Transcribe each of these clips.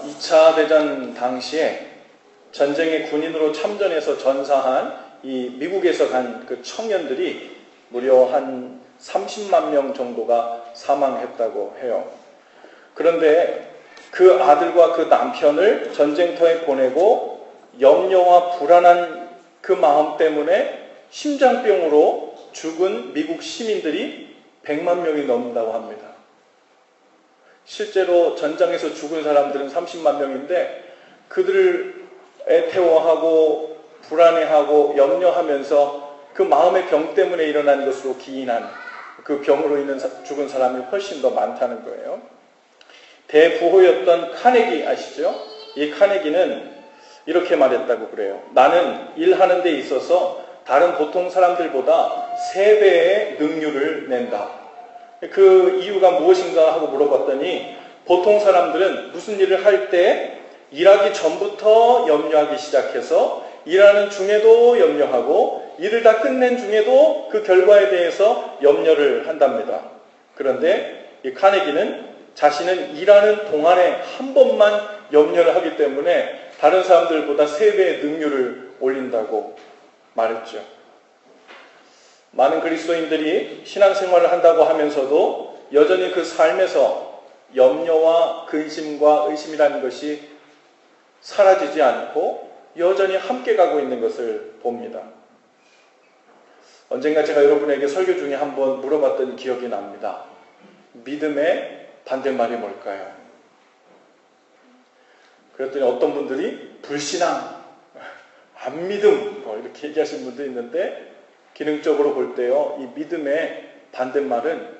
2차 대전 당시에 전쟁의 군인으로 참전해서 전사한 이 미국에서 간 그 청년들이 무려 한 30만 명 정도가 사망했다고 해요. 그런데 그 아들과 그 남편을 전쟁터에 보내고 염려와 불안한 그 마음 때문에 심장병으로 죽은 미국 시민들이 100만 명이 넘는다고 합니다. 실제로 전장에서 죽은 사람들은 30만 명인데 그들을 애태워하고 불안해하고 염려하면서 그 마음의 병 때문에 일어난 것으로 기인한 그 병으로 인해 죽은 사람이 훨씬 더 많다는 거예요. 대부호였던 카네기 아시죠? 이 카네기는 이렇게 말했다고 그래요. 나는 일하는 데 있어서 다른 보통 사람들보다 3배의 능률을 낸다. 그 이유가 무엇인가 하고 물어봤더니 보통 사람들은 무슨 일을 할 때 일하기 전부터 염려하기 시작해서 일하는 중에도 염려하고 일을 다 끝낸 중에도 그 결과에 대해서 염려를 한답니다. 그런데 이 카네기는 자신은 일하는 동안에 한 번만 염려를 하기 때문에 다른 사람들보다 3배의 능률을 올린다고 말했죠. 많은 그리스도인들이 신앙생활을 한다고 하면서도 여전히 그 삶에서 염려와 근심과 의심이라는 것이 사라지지 않고 여전히 함께 가고 있는 것을 봅니다. 언젠가 제가 여러분에게 설교 중에 한번 물어봤던 기억이 납니다. 믿음의 반대말이 뭘까요? 그랬더니 어떤 분들이 불신앙, 안 믿음 이렇게 얘기하시는 분도 있는데 기능적으로 볼 때요, 이 믿음의 반대말은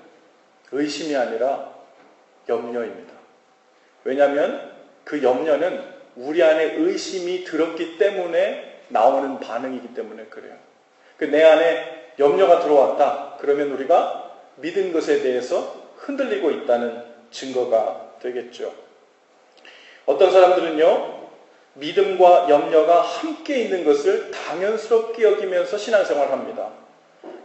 의심이 아니라 염려입니다. 왜냐하면 그 염려는 우리 안에 의심이 들었기 때문에 나오는 반응이기 때문에 그래요. 내 안에 염려가 들어왔다. 그러면 우리가 믿은 것에 대해서 흔들리고 있다는 증거가 되겠죠. 어떤 사람들은요, 믿음과 염려가 함께 있는 것을 당연스럽게 여기면서 신앙생활을 합니다.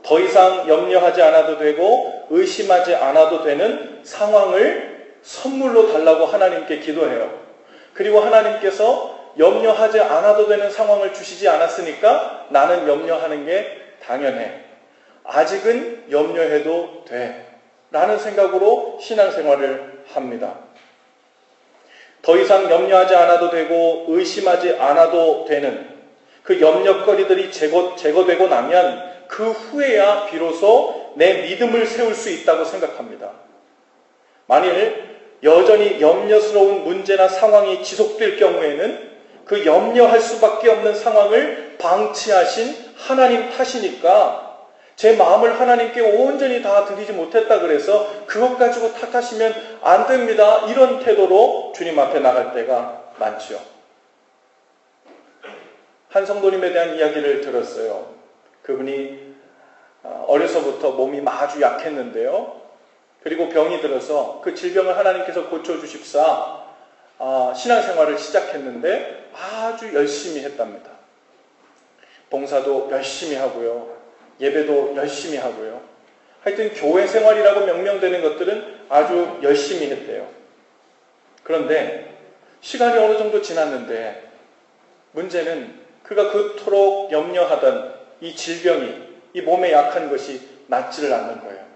더 이상 염려하지 않아도 되고 의심하지 않아도 되는 상황을 선물로 달라고 하나님께 기도해요. 그리고 하나님께서 염려하지 않아도 되는 상황을 주시지 않았으니까 나는 염려하는 게 당연해. 아직은 염려해도 돼. 라는 생각으로 신앙생활을 합니다. 더 이상 염려하지 않아도 되고 의심하지 않아도 되는 그 염려거리들이 제거되고 나면 그 후에야 비로소 내 믿음을 세울 수 있다고 생각합니다. 만일 여전히 염려스러운 문제나 상황이 지속될 경우에는 그 염려할 수밖에 없는 상황을 방치하신 하나님 탓이니까 제 마음을 하나님께 온전히 다 드리지 못했다 그래서 그것 가지고 탓하시면 안 됩니다. 이런 태도로 주님 앞에 나갈 때가 많죠. 한 성도님에 대한 이야기를 들었어요. 그분이 어려서부터 몸이 아주 약했는데요. 그리고 병이 들어서 그 질병을 하나님께서 고쳐주십사 신앙생활을 시작했는데 아주 열심히 했답니다. 봉사도 열심히 하고요. 예배도 열심히 하고요. 하여튼 교회 생활이라고 명명되는 것들은 아주 열심히 했대요. 그런데 시간이 어느 정도 지났는데 문제는 그가 그토록 염려하던 이 질병이, 이 몸에 약한 것이 낫지를 않는 거예요.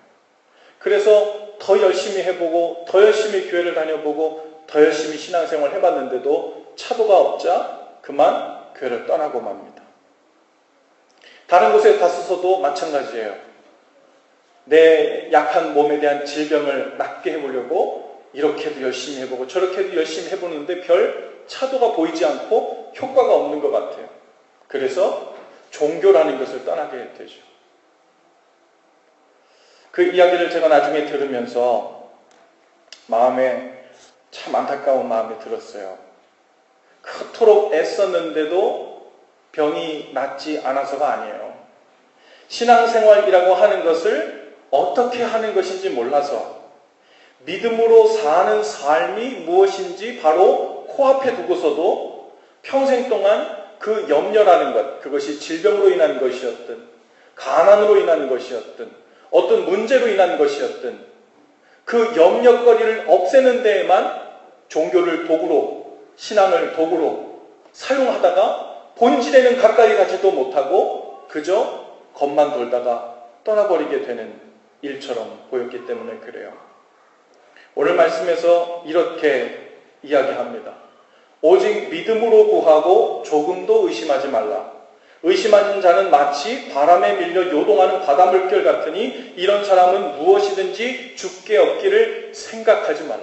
그래서 더 열심히 해보고 더 열심히 교회를 다녀보고 더 열심히 신앙생활을 해봤는데도 차도가 없자 그만 교회를 떠나고 맙니다. 다른 곳에 갔어도 마찬가지예요. 내 약한 몸에 대한 질병을 낫게 해보려고 이렇게도 열심히 해보고 저렇게도 열심히 해보는데 별 차도가 보이지 않고 효과가 없는 것 같아요. 그래서 종교라는 것을 떠나게 되죠. 그 이야기를 제가 나중에 들으면서 마음에 참 안타까운 마음이 들었어요. 그토록 애썼는데도 병이 낫지 않아서가 아니에요. 신앙생활이라고 하는 것을 어떻게 하는 것인지 몰라서 믿음으로 사는 삶이 무엇인지 바로 코앞에 두고서도 평생 동안 그 염려라는 것, 그것이 질병으로 인한 것이었든 가난으로 인한 것이었든 어떤 문제로 인한 것이었든 그 염려거리를 없애는 데에만 종교를 도구로 신앙을 도구로 사용하다가 본질에는 가까이 가지도 못하고 그저 겉만 돌다가 떠나버리게 되는 일처럼 보였기 때문에 그래요. 오늘 말씀에서 이렇게 이야기합니다. 오직 믿음으로 구하고 조금도 의심하지 말라. 의심하는 자는 마치 바람에 밀려 요동하는 바닷물결 같으니 이런 사람은 무엇이든지 죽게 얻기를 생각하지 말라.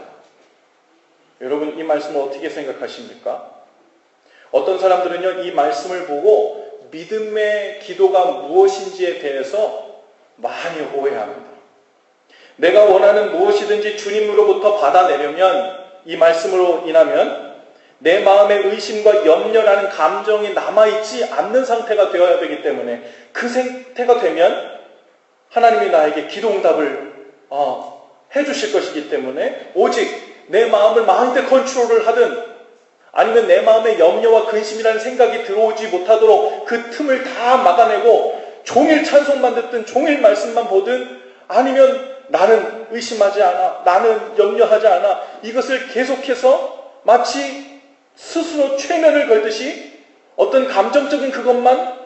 여러분, 이 말씀을 어떻게 생각하십니까? 어떤 사람들은요, 이 말씀을 보고 믿음의 기도가 무엇인지에 대해서 많이 오해합니다. 내가 원하는 무엇이든지 주님으로부터 받아내려면 이 말씀으로 인하면 내 마음에 의심과 염려라는 감정이 남아있지 않는 상태가 되어야 되기 때문에 그 상태가 되면 하나님이 나에게 기도 응답을 해주실 것이기 때문에 오직 내 마음을 마음대 컨트롤을 하든 아니면 내 마음에 염려와 근심이라는 생각이 들어오지 못하도록 그 틈을 다 막아내고 종일 찬송만 듣든 종일 말씀만 보든 아니면 나는 의심하지 않아, 나는 염려하지 않아, 이것을 계속해서 마치 스스로 최면을 걸듯이 어떤 감정적인 그것만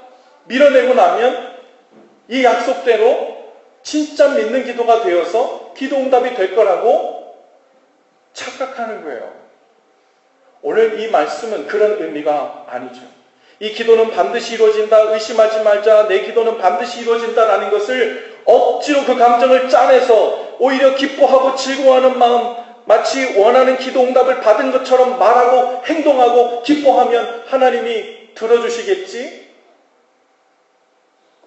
밀어내고 나면 이 약속대로 진짜 믿는 기도가 되어서 기도 응답이 될 거라고 착각하는 거예요. 오늘 이 말씀은 그런 의미가 아니죠. 이 기도는 반드시 이루어진다, 의심하지 말자, 내 기도는 반드시 이루어진다라는 것을 억지로 그 감정을 짜내서 오히려 기뻐하고 즐거워하는 마음, 마치 원하는 기도 응답을 받은 것처럼 말하고 행동하고 기뻐하면 하나님이 들어주시겠지?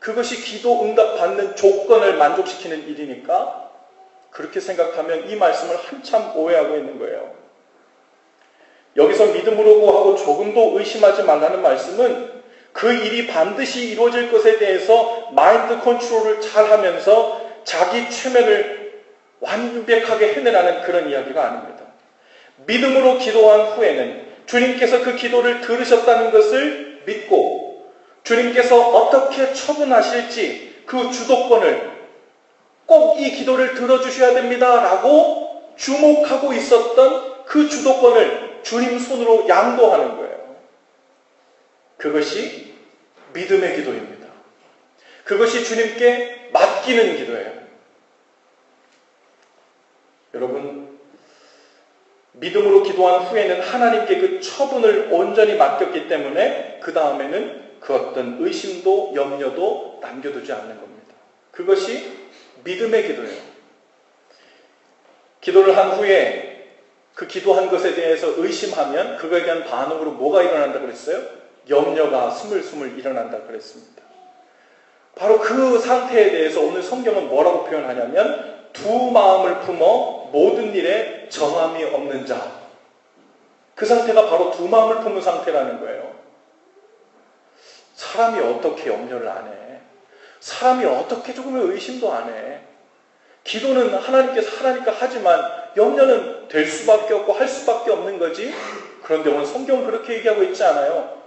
그것이 기도 응답 받는 조건을 만족시키는 일이니까 그렇게 생각하면 이 말씀을 한참 오해하고 있는 거예요. 여기서 믿음으로 구하고 조금도 의심하지 말라는 말씀은 그 일이 반드시 이루어질 것에 대해서 마인드 컨트롤을 잘 하면서 자기 최면을 완벽하게 해내라는 그런 이야기가 아닙니다. 믿음으로 기도한 후에는 주님께서 그 기도를 들으셨다는 것을 믿고 주님께서 어떻게 처분하실지 그 주도권을 꼭 이 기도를 들어주셔야 됩니다 라고 주목하고 있었던 그 주도권을 주님 손으로 양도하는 거예요. 그것이 믿음의 기도입니다. 그것이 주님께 맡기는 기도예요. 여러분, 믿음으로 기도한 후에는 하나님께 그 처분을 온전히 맡겼기 때문에 그 다음에는 그 어떤 의심도 염려도 남겨두지 않는 겁니다. 그것이 믿음의 기도예요. 기도를 한 후에 그 기도한 것에 대해서 의심하면 그거에 대한 반응으로 뭐가 일어난다고 그랬어요? 염려가 스물스물 일어난다고 그랬습니다. 바로 그 상태에 대해서 오늘 성경은 뭐라고 표현하냐면 두 마음을 품어 모든 일에 정함이 없는 자. 그 상태가 바로 두 마음을 품은 상태라는 거예요. 사람이 어떻게 염려를 안 해? 사람이 어떻게 조금의 의심도 안 해? 기도는 하나님께서 하라니까 하지만 염려는 될 수밖에 없고 할 수밖에 없는 거지. 그런데 오늘 성경은 그렇게 얘기하고 있지 않아요.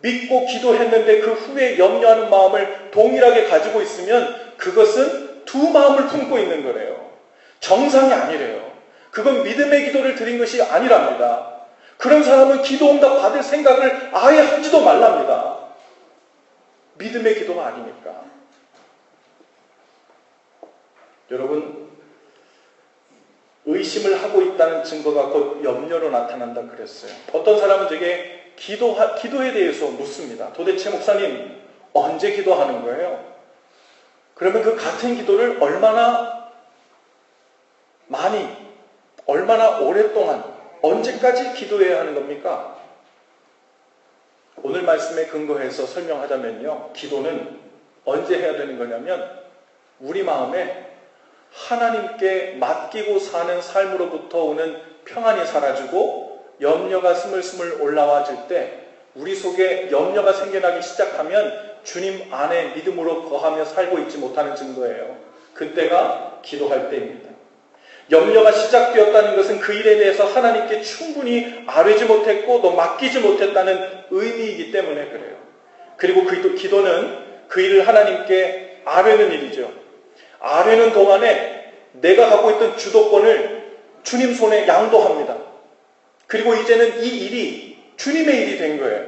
믿고 기도했는데 그 후에 염려하는 마음을 동일하게 가지고 있으면 그것은 두 마음을 품고 있는 거래요. 정상이 아니래요. 그건 믿음의 기도를 드린 것이 아니랍니다. 그런 사람은 기도 응답 받을 생각을 아예 하지도 말랍니다. 믿음의 기도가 아니니까. 여러분, 의심을 하고 있다는 증거가 곧 염려로 나타난다 그랬어요. 어떤 사람은 제게 기도에 대해서 묻습니다. 도대체 목사님, 언제 기도하는 거예요? 그러면 그 같은 기도를 얼마나 많이, 얼마나 오랫동안, 언제까지 기도해야 하는 겁니까? 오늘 말씀에 근거해서 설명하자면요. 기도는 언제 해야 되는 거냐면 우리 마음에 하나님께 맡기고 사는 삶으로부터 오는 평안이 사라지고 염려가 스물스물 올라와질 때 우리 속에 염려가 생겨나기 시작하면 주님 안에 믿음으로 거하며 살고 있지 못하는 증거예요. 그때가 기도할 때입니다. 염려가 시작되었다는 것은 그 일에 대해서 하나님께 충분히 아뢰지 못했고 또 맡기지 못했다는 의미이기 때문에 그래요. 그리고 그 기도는 그 일을 하나님께 아뢰는 일이죠. 아뢰는 동안에 내가 갖고 있던 주도권을 주님 손에 양도합니다. 그리고 이제는 이 일이 주님의 일이 된 거예요.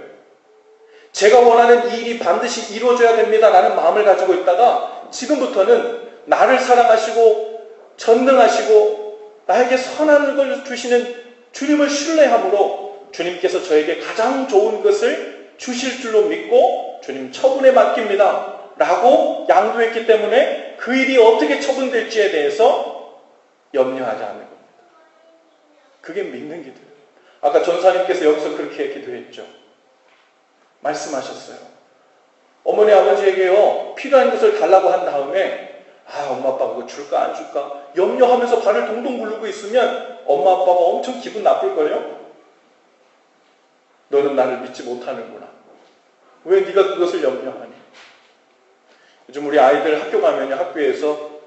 제가 원하는 이 일이 반드시 이루어져야 됩니다라는 마음을 가지고 있다가 지금부터는 나를 사랑하시고 전능하시고 나에게 선한 걸 주시는 주님을 신뢰함으로 주님께서 저에게 가장 좋은 것을 주실 줄로 믿고 주님 처분에 맡깁니다 라고 양도했기 때문에 그 일이 어떻게 처분될지에 대해서 염려하지 않는 겁니다. 그게 믿는 기도예요. 아까 전사님께서 여기서 그렇게 기도했죠. 말씀하셨어요. 어머니 아버지에게요 필요한 것을 달라고 한 다음에 엄마 아빠가 그거 줄까 안 줄까 염려하면서 발을 동동 구르고 있으면 엄마 아빠가 엄청 기분 나쁠걸요? 너는 나를 믿지 못하는구나. 왜 네가 그것을 염려하니? 요즘 우리 아이들 학교 가면요 학교에서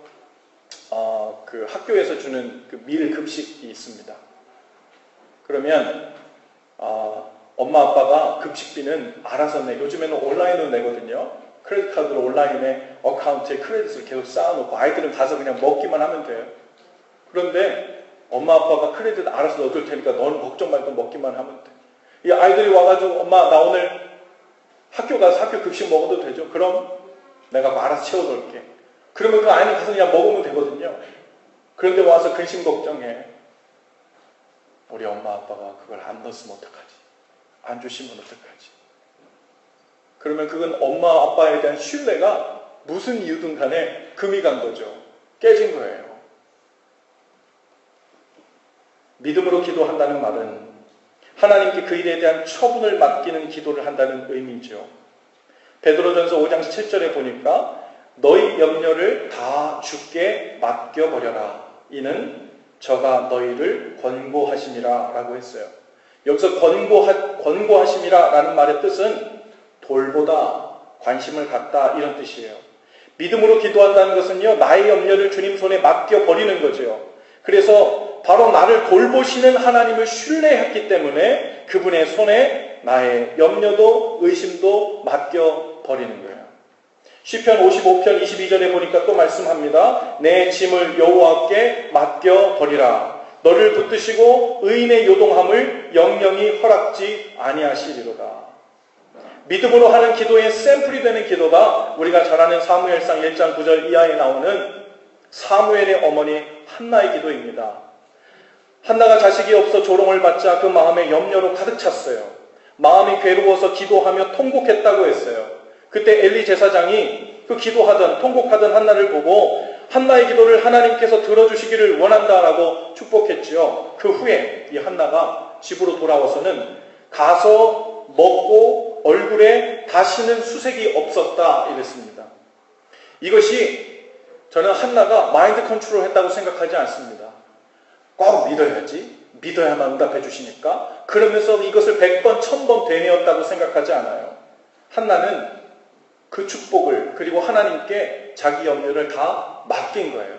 그 학교에서 주는 그 밀 급식이 있습니다. 그러면 엄마 아빠가 급식비는 알아서 내. 요즘에는 온라인으로 내거든요. 크레딧 카드로 온라인에 어카운트에 크레딧을 계속 쌓아놓고 아이들은 가서 그냥 먹기만 하면 돼요. 그런데 엄마 아빠가 크레딧 알아서 넣어줄 테니까 너는 걱정 말고 먹기만 하면 돼. 이 아이들이 와가지고 엄마 나 오늘 학교 가서 학교 급식 먹어도 되죠? 그럼 내가 알아서 채워놓을게. 그러면 그 아이는 가서 그냥 먹으면 되거든요. 그런데 와서 근심 걱정해. 우리 엄마 아빠가 그걸 안 넣었으면 어떡하지? 안 주시면 어떡하지? 그러면 그건 엄마 아빠에 대한 신뢰가 무슨 이유든 간에 금이 간 거죠. 깨진 거예요. 믿음으로 기도한다는 말은 하나님께 그 일에 대한 처분을 맡기는 기도를 한다는 의미죠. 베드로전서 5장 7절에 보니까 너희 염려를 다 주께 맡겨버려라. 이는 저가 너희를 권고하심이라 라고 했어요. 여기서 권고하심이라 라는 말의 뜻은 돌보다, 관심을 갖다 이런 뜻이에요. 믿음으로 기도한다는 것은요 나의 염려를 주님 손에 맡겨버리는 거죠. 그래서 바로 나를 돌보시는 하나님을 신뢰했기 때문에 그분의 손에 나의 염려도 의심도 맡겨버리는 거예요. 시편 55편 22절에 보니까 또 말씀합니다. 내 짐을 여호와께 맡겨버리라. 너를 붙드시고 의인의 요동함을 영영히 허락지 아니하시리로다. 믿음으로 하는 기도의 샘플이 되는 기도가 우리가 잘 아는 사무엘상 1장 9절 이하에 나오는 사무엘의 어머니 한나의 기도입니다. 한나가 자식이 없어 조롱을 받자 그 마음에 염려로 가득 찼어요. 마음이 괴로워서 기도하며 통곡했다고 했어요. 그때 엘리 제사장이 그 기도하던 통곡하던 한나를 보고 한나의 기도를 하나님께서 들어주시기를 원한다라고 축복했지요. 그 후에 이 한나가 집으로 돌아와서는 가서 먹고 얼굴에 다시는 수색이 없었다 이랬습니다. 이것이 저는 한나가 마인드 컨트롤 했다고 생각하지 않습니다. 꼭 믿어야지. 믿어야만 응답해 주시니까. 그러면서 이것을 100번, 1000번 되뇌었다고 생각하지 않아요. 한나는 그 축복을 그리고 하나님께 자기 염려를 다 맡긴 거예요.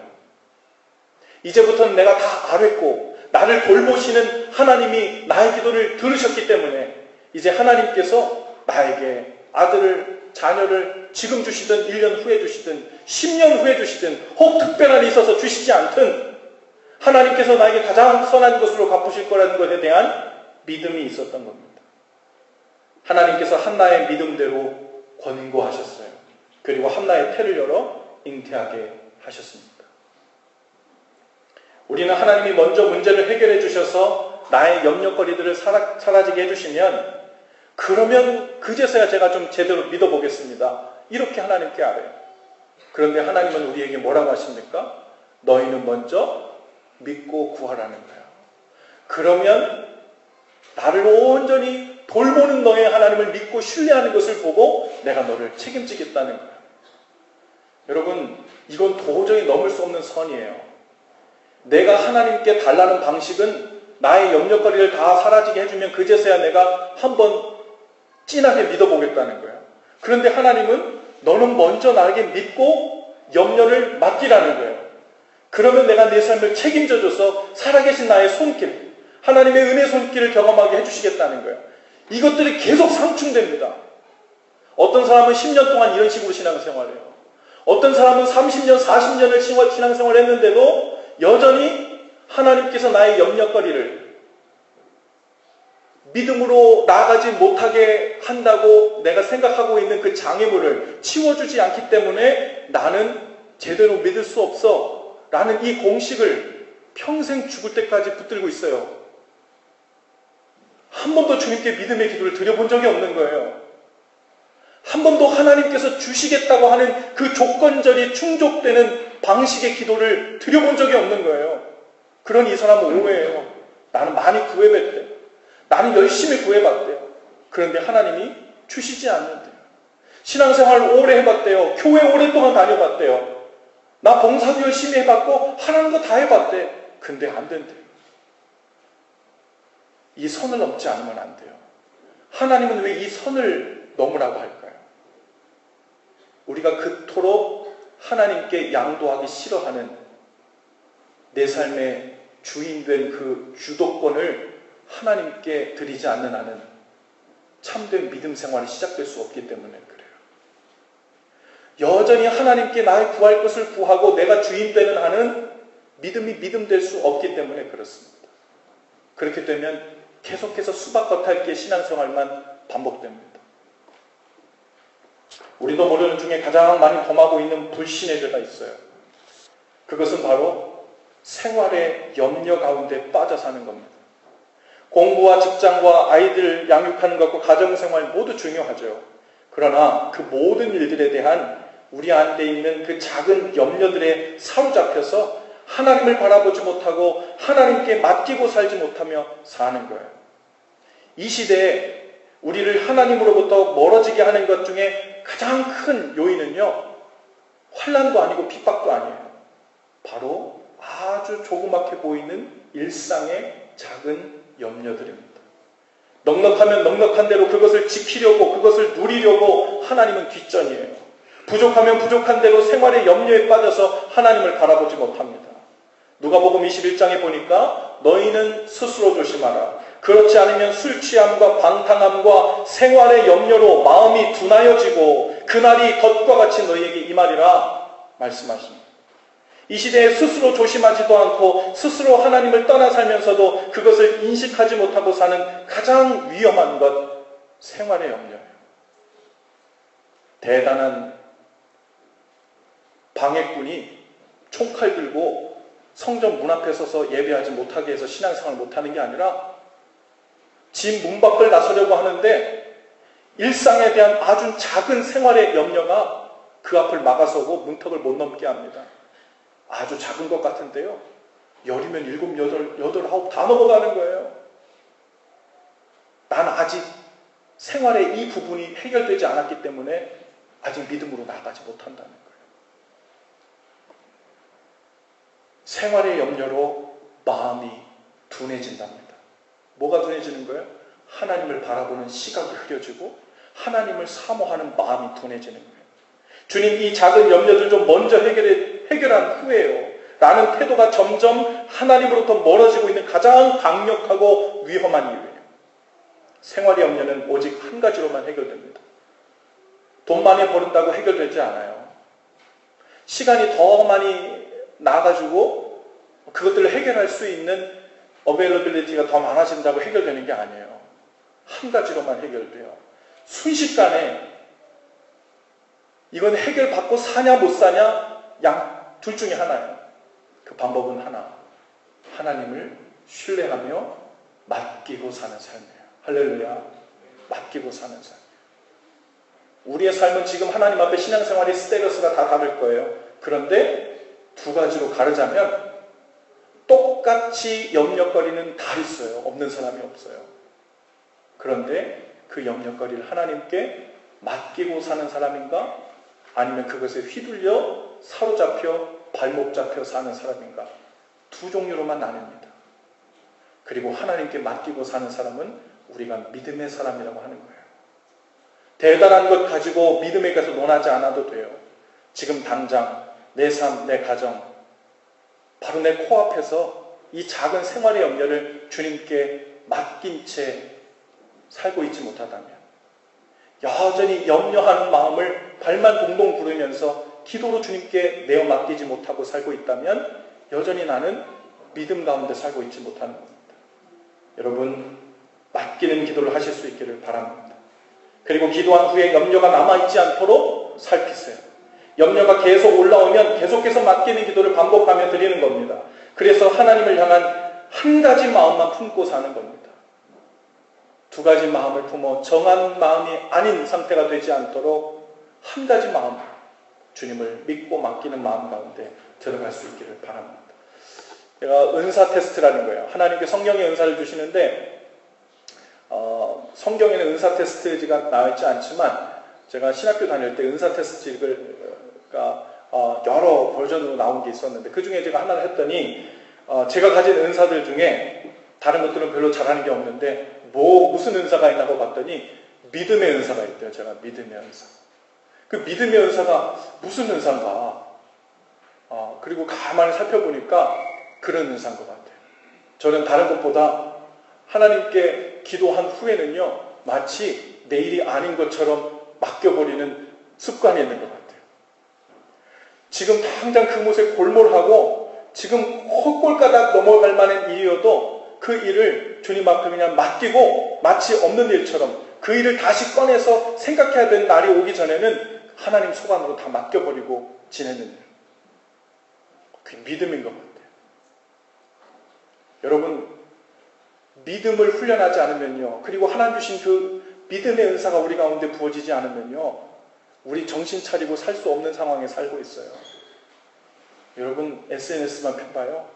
이제부터는 내가 다 알았고 나를 돌보시는 하나님이 나의 기도를 들으셨기 때문에 이제 하나님께서 나에게 아들을, 자녀를 지금 주시든 1년 후에 주시든 10년 후에 주시든 혹 특별한 일이 있어서 주시지 않든 하나님께서 나에게 가장 선한 것으로 갚으실 거라는 것에 대한 믿음이 있었던 겁니다. 하나님께서 한나의 믿음대로 권고하셨어요. 그리고 한나의 태를 열어 잉태하게 하셨습니다. 우리는 하나님이 먼저 문제를 해결해 주셔서 나의 염려거리들을 사라지게 해주시면 그러면 그제서야 제가 좀 제대로 믿어보겠습니다. 이렇게 하나님께 알아요. 그런데 하나님은 우리에게 뭐라고 하십니까? 너희는 먼저 믿고 구하라는 거예요. 그러면 나를 온전히 돌보는 너의 하나님을 믿고 신뢰하는 것을 보고 내가 너를 책임지겠다는 거예요. 여러분, 이건 도저히 넘을 수 없는 선이에요. 내가 하나님께 달라는 방식은 나의 염려거리를 다 사라지게 해주면 그제서야 내가 한번 진하게 믿어보겠다는 거예요. 그런데 하나님은 너는 먼저 나에게 믿고 염려를 맡기라는 거예요. 그러면 내가 내 삶을 책임져줘서 살아계신 나의 손길, 하나님의 은혜 손길을 경험하게 해주시겠다는 거예요. 이것들이 계속 상충됩니다. 어떤 사람은 10년 동안 이런 식으로 신앙생활해요. 어떤 사람은 30년, 40년을 신앙생활을 했는데도 여전히 하나님께서 나의 염려거리를 믿음으로 나아가지 못하게 한다고 내가 생각하고 있는 그 장애물을 치워주지 않기 때문에 나는 제대로 믿을 수 없어 라는 이 공식을 평생 죽을 때까지 붙들고 있어요. 한 번도 주님께 믿음의 기도를 드려본 적이 없는 거예요. 한 번도 하나님께서 주시겠다고 하는 그 조건절이 충족되는 방식의 기도를 드려본 적이 없는 거예요. 그런 이 사람은 오해예요. 나는 많이 구해봤대요. 나는 열심히 구해봤대요. 그런데 하나님이 주시지 않는데요. 신앙생활 오래 해봤대요. 교회 오랫동안 다녀봤대요. 나 봉사도 열심히 해봤고 하라는 거 다 해봤대. 근데 안 된대요. 이 선을 넘지 않으면 안 돼요. 하나님은 왜 이 선을 넘으라고 할까요? 우리가 그토록 하나님께 양도하기 싫어하는 내 삶의 주인된 그 주도권을 하나님께 드리지 않는 한은 참된 믿음 생활이 시작될 수 없기 때문에 그래요. 여전히 하나님께 나의 구할 것을 구하고 내가 주인되는 한은 믿음이 믿음될 수 없기 때문에 그렇습니다. 그렇게 되면 계속해서 수박겉핥기의 신앙생활만 반복됩니다. 우리도 모르는 중에 가장 많이 범하고 있는 불신의 죄가 있어요. 그것은 바로 생활의 염려 가운데 빠져 사는 겁니다. 공부와 직장과 아이들 양육하는 것과 가정생활 모두 중요하죠. 그러나 그 모든 일들에 대한 우리 안에 있는 그 작은 염려들에 사로잡혀서 하나님을 바라보지 못하고 하나님께 맡기고 살지 못하며 사는 거예요. 이 시대에 우리를 하나님으로부터 멀어지게 하는 것 중에 가장 큰 요인은요, 환난도 아니고 핍박도 아니에요. 바로 아주 조그맣게 보이는 일상의 작은 염려들입니다. 넉넉하면 넉넉한 대로 그것을 지키려고, 그것을 누리려고 하나님은 뒷전이에요. 부족하면 부족한 대로 생활의 염려에 빠져서 하나님을 바라보지 못합니다. 누가복음 21장에 보니까 너희는 스스로 조심하라. 그렇지 않으면 술 취함과 방탕함과 생활의 염려로 마음이 둔하여지고 그날이 덫과 같이 너희에게 임하리라 말씀하십니다. 이 시대에 스스로 조심하지도 않고 스스로 하나님을 떠나 살면서도 그것을 인식하지 못하고 사는 가장 위험한 것, 생활의 염려예요. 대단한 방해꾼이 총칼 들고 성전 문 앞에 서서 예배하지 못하게 해서 신앙생활을 못하는 게 아니라 집 문 밖을 나서려고 하는데 일상에 대한 아주 작은 생활의 염려가 그 앞을 막아서고 문턱을 못 넘게 합니다. 아주 작은 것 같은데요. 열이면 7, 8, 9 다 넘어가는 거예요. 난 아직 생활의 이 부분이 해결되지 않았기 때문에 아직 믿음으로 나아가지 못한다는 거예요. 생활의 염려로 마음이 둔해진답니다. 뭐가 둔해지는 거예요? 하나님을 바라보는 시각이 흐려지고 하나님을 사모하는 마음이 둔해지는 거예요. 주님, 이 작은 염려들 좀 먼저 해결한 후에요. 라는 태도가 점점 하나님으로부터 멀어지고 있는 가장 강력하고 위험한 이유예요. 생활의 염려는 오직 한 가지로만 해결됩니다. 돈 많이 버는다고 해결되지 않아요. 시간이 더 많이 나가지고 그것들을 해결할 수 있는 어베일러빌리티가 더 많아진다고 해결되는 게 아니에요. 한 가지로만 해결돼요. 순식간에 이건 해결받고 사냐 못 사냐 둘 중에 하나예요. 그 방법은 하나. 하나님을 신뢰하며 맡기고 사는 삶이에요. 할렐루야. 맡기고 사는 삶. 우리의 삶은 지금 하나님 앞에 신앙생활의 스테러스가 다 다를 거예요. 그런데 두 가지로 가르자면 똑같이 염려거리는 다 있어요. 없는 사람이 없어요. 그런데 그 염려거리를 하나님께 맡기고 사는 사람인가? 아니면 그것에 휘둘려 사로잡혀 발목 잡혀 사는 사람인가? 두 종류로만 나뉩니다. 그리고 하나님께 맡기고 사는 사람은 우리가 믿음의 사람이라고 하는 거예요. 대단한 것 가지고 믿음에 가서 논하지 않아도 돼요. 지금 당장 내 삶, 내 가정, 바로 내 코앞에서 이 작은 생활의 염려를 주님께 맡긴 채 살고 있지 못하다면, 여전히 염려하는 마음을 발만 동동 구르면서 기도로 주님께 내어 맡기지 못하고 살고 있다면 여전히 나는 믿음 가운데 살고 있지 못하는 겁니다. 여러분, 맡기는 기도를 하실 수 있기를 바랍니다. 그리고 기도한 후에 염려가 남아있지 않도록 살피세요. 염려가 계속 올라오면 계속해서 맡기는 기도를 반복하며 드리는 겁니다. 그래서 하나님을 향한 한 가지 마음만 품고 사는 겁니다. 두 가지 마음을 품어 정한 마음이 아닌 상태가 되지 않도록 한 가지 마음, 주님을 믿고 맡기는 마음 가운데 들어갈 수 있기를 바랍니다. 제가 은사 테스트라는 거예요. 하나님께 성령의 은사를 주시는데 성경에는 은사 테스트가 나와있지 않지만 제가 신학교 다닐 때 은사 테스트가 여러 버전으로 나온 게 있었는데 그 중에 제가 하나를 했더니 제가 가진 은사들 중에 다른 것들은 별로 잘하는 게 없는데 무슨 은사가 있나고 봤더니 믿음의 은사가 있대요. 제가 믿음의 은사. 그 믿음의 은사가 무슨 은사인가? 그리고 가만히 살펴보니까 그런 은사인 것 같아요. 저는 다른 것보다 하나님께 기도한 후에는요, 마치 내일이 아닌 것처럼 맡겨버리는 습관이 있는 것 같아요. 지금 당장 그곳에 골몰하고 지금 헛골가닥 넘어갈 만한 일이어도 그 일을 주님 앞에 그냥 맡기고 마치 없는 일처럼 그 일을 다시 꺼내서 생각해야 되는 날이 오기 전에는 하나님 소관으로 다 맡겨버리고 지내는 일. 그게 믿음인 것 같아요. 여러분, 믿음을 훈련하지 않으면요, 그리고 하나님 주신 그 믿음의 은사가 우리 가운데 부어지지 않으면요, 우리 정신 차리고 살 수 없는 상황에 살고 있어요. 여러분, SNS만 펴봐요.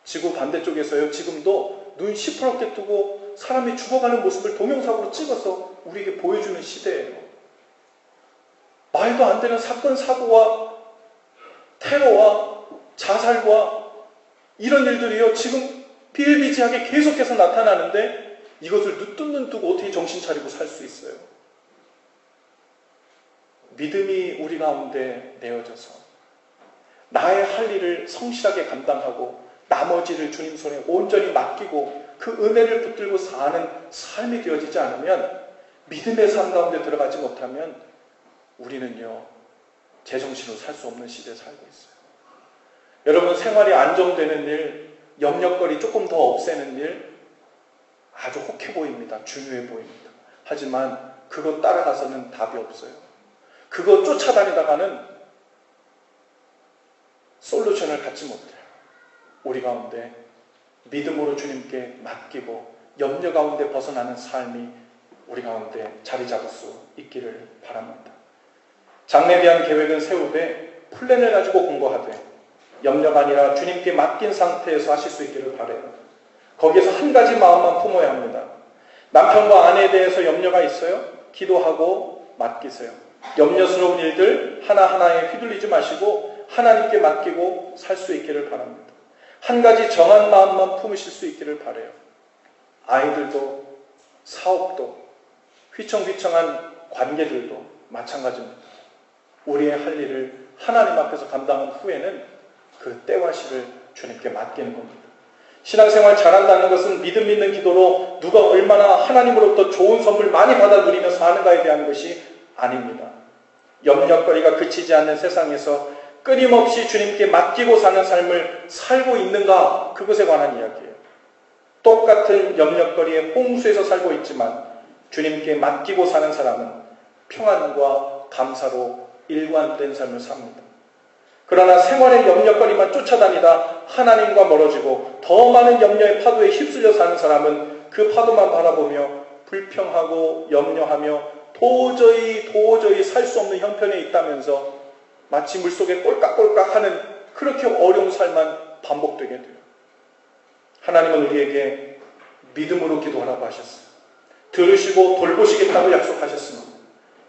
지구 반대쪽에서요, 지금도 눈 시퍼렇게 뜨고 사람이 죽어가는 모습을 동영상으로 찍어서 우리에게 보여주는 시대예요. 말도 안 되는 사건, 사고와 테러와 자살과 이런 일들이요, 지금 비일비재하게 계속해서 나타나는데 이것을 눈 뜨고 어떻게 정신 차리고 살 수 있어요? 믿음이 우리 가운데 내어져서 나의 할 일을 성실하게 감당하고 나머지를 주님 손에 온전히 맡기고 그 은혜를 붙들고 사는 삶이 되어지지 않으면, 믿음의 삶 가운데 들어가지 못하면 우리는요, 제정신으로 살 수 없는 시대에 살고 있어요. 여러분, 생활이 안정되는 일, 염려거리 조금 더 없애는 일 아주 혹해 보입니다. 중요해 보입니다. 하지만 그거 따라가서는 답이 없어요. 그거 쫓아다니다가는 솔루션을 갖지 못해요. 우리 가운데 믿음으로 주님께 맡기고 염려 가운데 벗어나는 삶이 우리 가운데 자리 잡을 수 있기를 바랍니다. 장래에 대한 계획은 세우되 플랜을 가지고 공부하되 염려가 아니라 주님께 맡긴 상태에서 하실 수 있기를 바라요. 거기에서 한 가지 마음만 품어야 합니다. 남편과 아내에 대해서 염려가 있어요? 기도하고 맡기세요. 염려스러운 일들 하나하나에 휘둘리지 마시고 하나님께 맡기고 살 수 있기를 바랍니다. 한 가지 정한 마음만 품으실 수 있기를 바라요. 아이들도 사업도 휘청휘청한 관계들도 마찬가지입니다. 우리의 할 일을 하나님 앞에서 감당한 후에는 그 때와 시를 주님께 맡기는 겁니다. 신앙생활 잘한다는 것은 믿음 있는 기도로 누가 얼마나 하나님으로부터 좋은 선물 많이 받아 누리며 사는가에 대한 것이 아닙니다. 염려거리가 그치지 않는 세상에서 끊임없이 주님께 맡기고 사는 삶을 살고 있는가, 그것에 관한 이야기예요. 똑같은 염려거리의 홍수에서 살고 있지만 주님께 맡기고 사는 사람은 평안과 감사로 일관된 삶을 삽니다. 그러나 생활의 염려거리만 쫓아다니다 하나님과 멀어지고 더 많은 염려의 파도에 휩쓸려 사는 사람은 그 파도만 바라보며 불평하고 염려하며 도저히 살 수 없는 형편에 있다면서 마치 물속에 꼴깍꼴깍 하는 그렇게 어려운 삶만 반복되게 돼요. 하나님은 우리에게 믿음으로 기도하라고 하셨어요. 들으시고 돌보시겠다고 약속하셨으며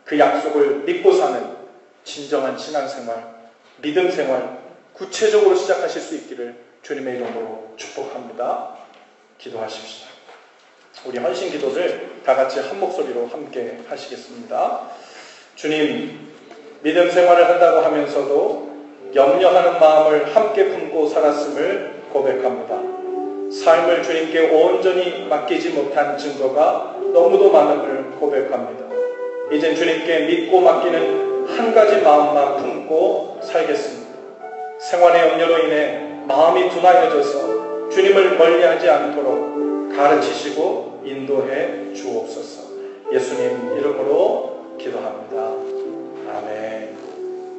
그 약속을 믿고 사는 진정한 신앙생활, 믿음 생활 구체적으로 시작하실 수 있기를 주님의 이름으로 축복합니다. 기도하십시다. 우리 헌신 기도를 다 같이 한 목소리로 함께 하시겠습니다. 주님, 믿음 생활을 한다고 하면서도 염려하는 마음을 함께 품고 살았음을 고백합니다. 삶을 주님께 온전히 맡기지 못한 증거가 너무도 많음을 고백합니다. 이젠 주님께 믿고 맡기는 한 가지 마음만 품고 살겠습니다. 생활의 염려로 인해 마음이 둔하여져서 주님을 멀리하지 않도록 가르치시고 인도해 해 주옵소서. 예수님 이름으로 기도합니다. 아멘.